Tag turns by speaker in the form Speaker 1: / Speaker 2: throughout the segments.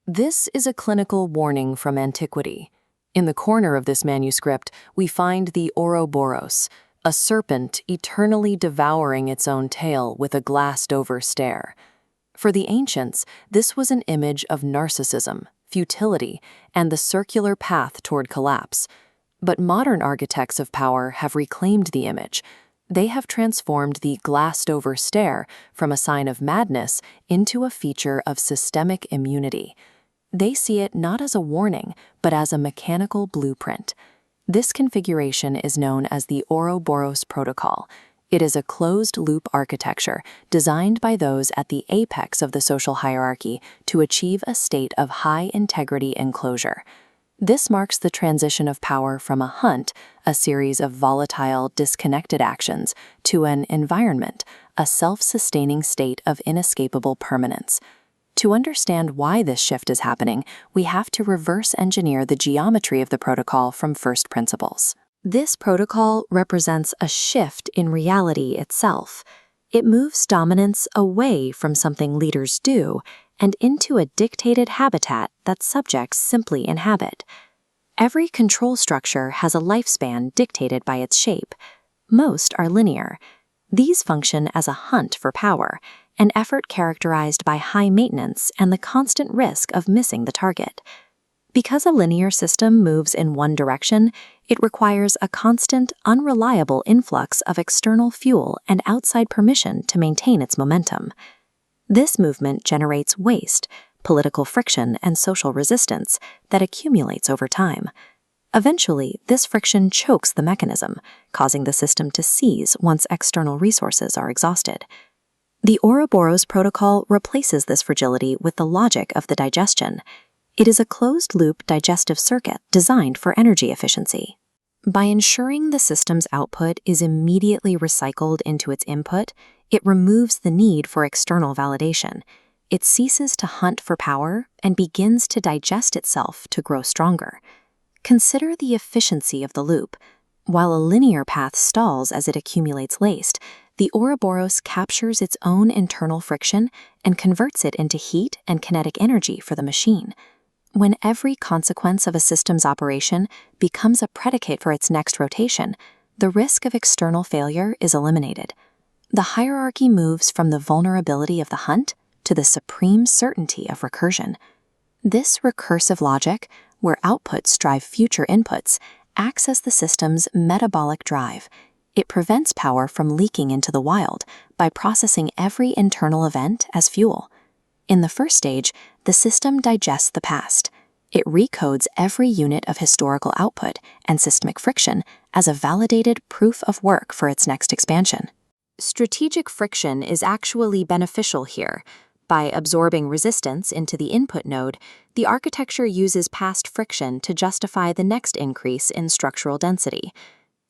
Speaker 1: This is a clinical warning from antiquity. In the corner of this manuscript, we find the Ouroboros, a serpent eternally devouring its own tail with a glassed-over stare. For the ancients, this was an image of narcissism, futility, and the circular path toward collapse. But modern architects of power have reclaimed the image. They have transformed the glassed-over stare from a sign of madness into a feature of systemic immunity. They see it not as a warning, but as a mechanical blueprint. This configuration is known as the Ouroboros Protocol. It is a closed-loop architecture designed by those at the apex of the social hierarchy to achieve a state of high integrity and closure. This marks the transition of power from a hunt, a series of volatile, disconnected actions, to an environment, a self-sustaining state of inescapable permanence. To understand why this shift is happening, we have to reverse engineer the geometry of the protocol from first principles. This protocol represents a shift in reality itself. It moves dominance away from something leaders do and into a dictated habitat that subjects simply inhabit. Every control structure has a lifespan dictated by its shape. Most are linear. These function as a hunt for power, an effort characterized by high maintenance and the constant risk of missing the target. Because a linear system moves in one direction, it requires a constant, unreliable influx of external fuel and outside permission to maintain its momentum. This movement generates waste, political friction, and social resistance that accumulates over time. Eventually, this friction chokes the mechanism, causing the system to seize once external resources are exhausted. The Ouroboros Protocol replaces this fragility with the logic of the digestion. It is a closed-loop digestive circuit designed for energy efficiency. By ensuring the system's output is immediately recycled into its input, it removes the need for external validation. It ceases to hunt for power and begins to digest itself to grow stronger. Consider the efficiency of the loop. While a linear path stalls as it accumulates waste, the Ouroboros captures its own internal friction and converts it into heat and kinetic energy for the machine. When every consequence of a system's operation becomes a predicate for its next rotation, the risk of external failure is eliminated. The hierarchy moves from the vulnerability of the hunt to the supreme certainty of recursion. This recursive logic, where outputs drive future inputs, acts as the system's metabolic drive. It prevents power from leaking into the wild by processing every internal event as fuel. In the first stage, the system digests the past. It recodes every unit of historical output and systemic friction as a validated proof of work for its next expansion. Strategic friction is actually beneficial here. By absorbing resistance into the input node, the architecture uses past friction to justify the next increase in structural density.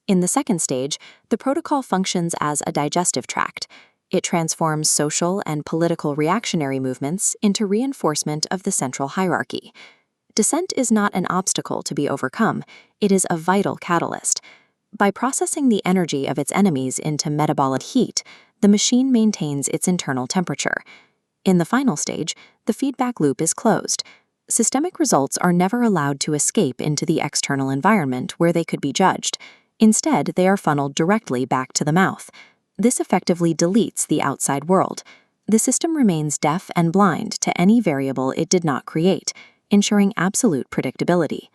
Speaker 1: In the second stage, the protocol functions as a digestive tract. It transforms social and political reactionary movements into reinforcement of the central hierarchy. Dissent is not an obstacle to be overcome, it is a vital catalyst. By processing the energy of its enemies into metabolic heat, the machine maintains its internal temperature. In the final stage, the feedback loop is closed. Systemic results are never allowed to escape into the external environment where they could be judged. Instead, they are funneled directly back to the mouth. This effectively deletes the outside world. The system remains deaf and blind to any variable it did not create, ensuring absolute predictability.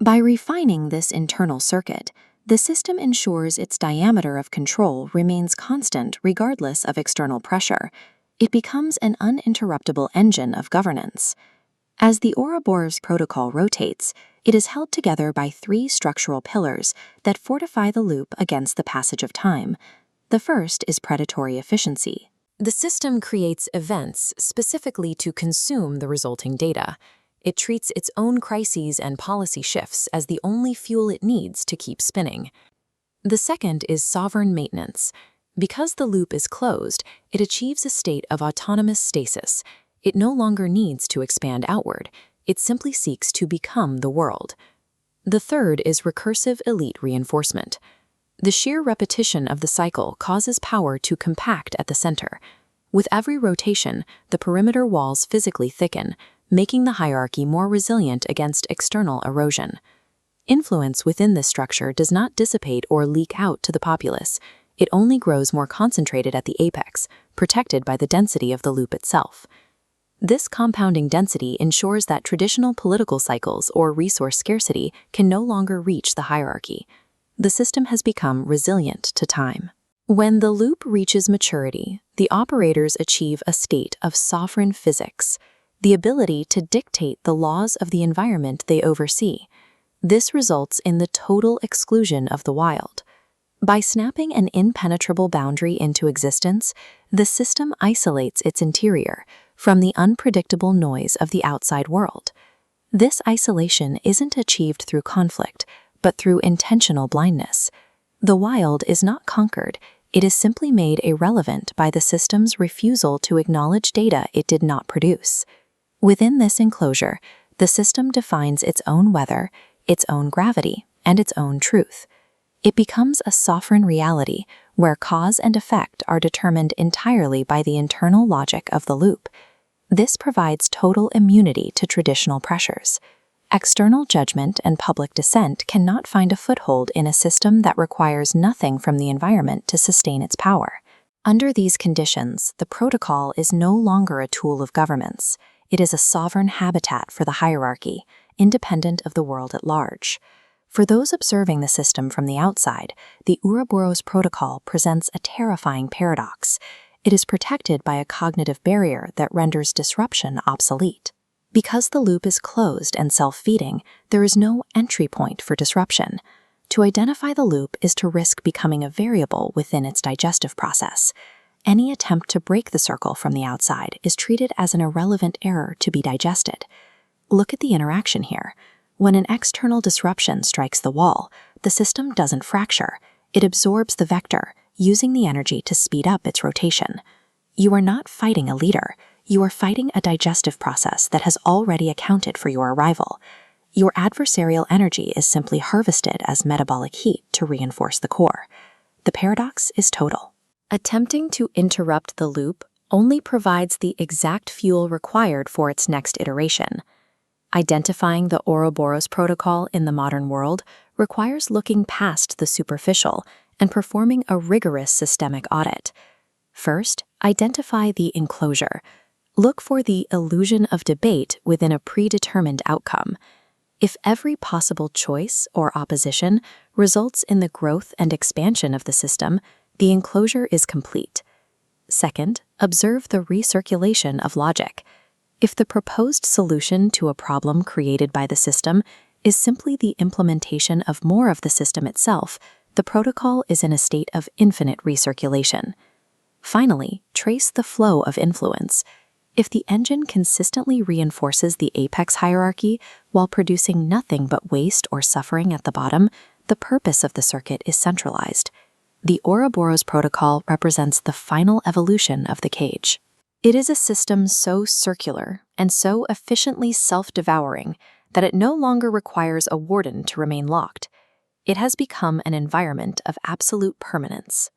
Speaker 1: By refining this internal circuit, the system ensures its diameter of control remains constant regardless of external pressure. It becomes an uninterruptible engine of governance. As the Ouroboros Protocol rotates, it is held together by three structural pillars that fortify the loop against the passage of time. The first is predatory efficiency. The system creates events specifically to consume the resulting data. It treats its own crises and policy shifts as the only fuel it needs to keep spinning. The second is sovereign maintenance. Because the loop is closed, it achieves a state of autonomous stasis. It no longer needs to expand outward. It simply seeks to become the world. The third is recursive elite reinforcement. The sheer repetition of the cycle causes power to compact at the center. With every rotation, the perimeter walls physically thicken, making the hierarchy more resilient against external erosion. Influence within this structure does not dissipate or leak out to the populace. It only grows more concentrated at the apex, protected by the density of the loop itself. This compounding density ensures that traditional political cycles or resource scarcity can no longer reach the hierarchy. The system has become resilient to time. When the loop reaches maturity, the operators achieve a state of sovereign physics, the ability to dictate the laws of the environment they oversee. This results in the total exclusion of the wild. By snapping an impenetrable boundary into existence, the system isolates its interior from the unpredictable noise of the outside world. This isolation isn't achieved through conflict, but through intentional blindness. The wild is not conquered, it is simply made irrelevant by the system's refusal to acknowledge data it did not produce. Within this enclosure, the system defines its own weather, its own gravity, and its own truth. It becomes a sovereign reality where cause and effect are determined entirely by the internal logic of the loop. This provides total immunity to traditional pressures. External judgment and public dissent cannot find a foothold in a system that requires nothing from the environment to sustain its power. Under these conditions, the protocol is no longer a tool of governments. It is a sovereign habitat for the hierarchy, independent of the world at large. For those observing the system from the outside, the Ouroboros Protocol presents a terrifying paradox. It is protected by a cognitive barrier that renders disruption obsolete. Because the loop is closed and self-feeding, there is no entry point for disruption. To identify the loop is to risk becoming a variable within its digestive process. Any attempt to break the circle from the outside is treated as an irrelevant error to be digested. Look at the interaction here. When an external disruption strikes the wall, the system doesn't fracture. It absorbs the vector, using the energy to speed up its rotation. You are not fighting a leader. You are fighting a digestive process that has already accounted for your arrival. Your adversarial energy is simply harvested as metabolic heat to reinforce the core. The paradox is total. Attempting to interrupt the loop only provides the exact fuel required for its next iteration. Identifying the Ouroboros Protocol in the modern world requires looking past the superficial and performing a rigorous systemic audit. First, identify the enclosure. Look for the illusion of debate within a predetermined outcome. If every possible choice or opposition results in the growth and expansion of the system, the enclosure is complete. Second, observe the recirculation of logic. If the proposed solution to a problem created by the system is simply the implementation of more of the system itself, the protocol is in a state of infinite recirculation. Finally, trace the flow of influence. If the engine consistently reinforces the apex hierarchy while producing nothing but waste or suffering at the bottom, the purpose of the circuit is centralized. The Ouroboros Protocol represents the final evolution of the cage. It is a system so circular and so efficiently self-devouring that it no longer requires a warden to remain locked. It has become an environment of absolute permanence,